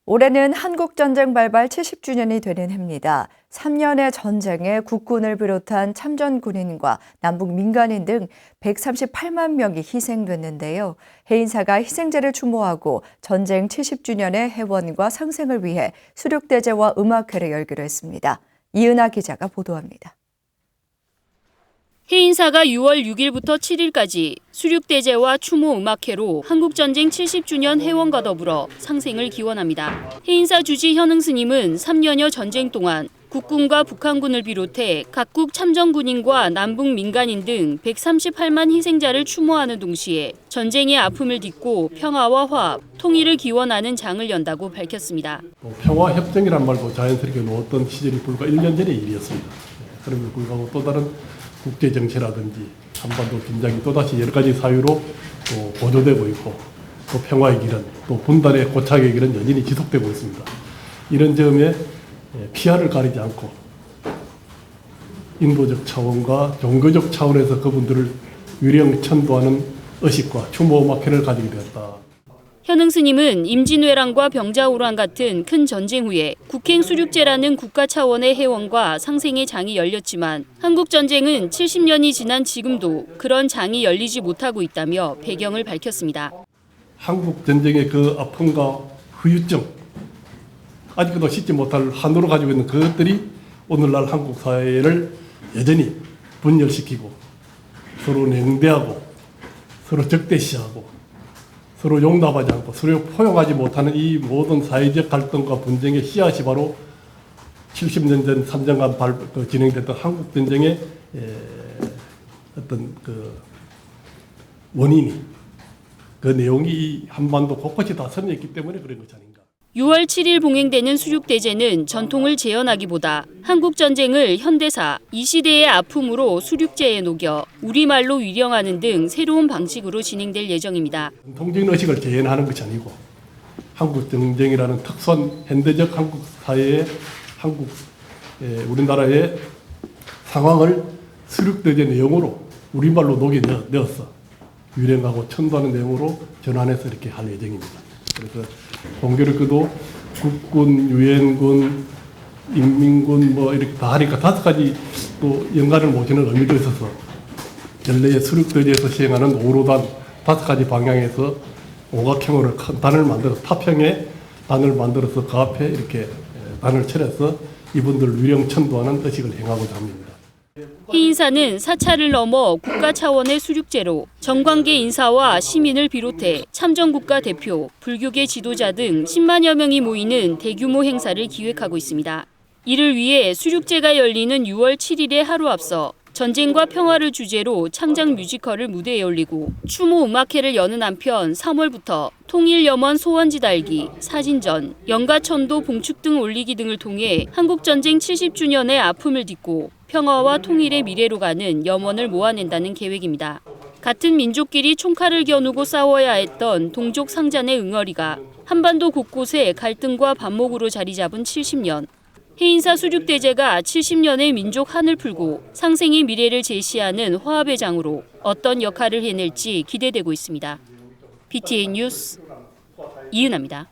올해는 한국전쟁 발발 70주년이 되는 해입니다. 3년의 전쟁에 국군을 비롯한 참전 군인과 남북 민간인 등 138만 명이 희생됐는데요. 해인사가 희생자를 추모하고 전쟁 70주년의 회원과 상생을 위해 수륙대제와 음악회를 열기로 했습니다. 이은하 기자가 보도합니다. 해인사가 6월 6일부터 7일까지 수륙대제와 추모 음악회로 한국전쟁 70주년 회원과 더불어 상생을 기원합니다. 해인사 주지 현흥 스님은 3년여 전쟁 동안 국군과 북한군을 비롯해 각국 참전군인과 남북 민간인 등 138만 희생자를 추모하는 동시에 전쟁의 아픔을 딛고 평화와 화합, 통일을 기원하는 장을 연다고 밝혔습니다. 평화협정이란 말도 자연스럽게 놓았던 시절이 불과 1년 전의 일이었습니다. 그럼에도 불구하고 또 다른 국제정세라든지 한반도 긴장이 또다시 여러 가지 사유로 또 고조되고 있고 또 평화의 길은 또 분단의 고착의 길은 여전히 지속되고 있습니다. 이런 점에 피하를 가리지 않고 인도적 차원과 종교적 차원에서 그분들을 위령천도하는 의식과 추모음악회를 가지게 되었다. 현흥 스님은 임진왜란과 병자호란 같은 큰 전쟁 후에 국행수륙제라는 국가 차원의 회원과 상생의 장이 열렸지만 한국전쟁은 70년이 지난 지금도 그런 장이 열리지 못하고 있다며 배경을 밝혔습니다. 한국전쟁의 그 아픔과 후유증, 아직도 씻지 못할 한으로 가지고 있는 그것들이 오늘날 한국 사회를 여전히 분열시키고 서로 냉대하고 서로 적대시하고 서로 용납하지 않고 서로 포용하지 못하는 이 모든 사회적 갈등과 분쟁의 씨앗이 바로 70년 전 3년간 진행됐던 한국전쟁의 어떤 그 원인이 그 내용이 이 한반도 곳곳이 다 선여있기 때문에 그런 것이 아닌가. 6월 7일 봉행되는 수륙대제는 전통을 재현하기보다 한국전쟁을 현대사, 이 시대의 아픔으로 수륙제에 녹여 우리말로 위령하는 등 새로운 방식으로 진행될 예정입니다. 전통적인 의식을 재현하는 것이 아니고 한국전쟁이라는 특수한 현대적 한국 사회의 우리나라의 상황을 수륙대제 내용으로 우리말로 녹여내어서 위령하고 천도하는 내용으로 전환해서 이렇게 할 예정입니다. 그래서 공교롭게도 국군, 유엔군, 인민군 이렇게 다 하니까 5가지 또 연관을 모시는 의미도 있어서 전례의 수륙대제에서 시행하는 오로단 5가지 방향에서 오각형으로 큰 단을 만들어서 타평에 단을 만들어서 그 앞에 이렇게 단을 차려서 이분들 위령천도하는 의식을 행하고자 합니다. 해인사는 사찰을 넘어 국가 차원의 수륙제로 정관계 인사와 시민을 비롯해 참전국가 대표, 불교계 지도자 등 10만여 명이 모이는 대규모 행사를 기획하고 있습니다. 이를 위해 수륙제가 열리는 6월 7일에 하루 앞서 전쟁과 평화를 주제로 창작 뮤지컬을 무대에 올리고 추모 음악회를 여는 한편 3월부터 통일염원 소원지 달기, 사진전, 연가천도 봉축 등 올리기 등을 통해 한국전쟁 70주년의 아픔을 딛고 평화와 통일의 미래로 가는 염원을 모아낸다는 계획입니다. 같은 민족끼리 총칼을 겨누고 싸워야 했던 동족 상잔의 응어리가 한반도 곳곳에 갈등과 반목으로 자리 잡은 70년. 해인사 수륙대제가 70년의 민족 한을 풀고 상생의 미래를 제시하는 화합의 장으로 어떤 역할을 해낼지 기대되고 있습니다. BTN 뉴스 이은하입니다.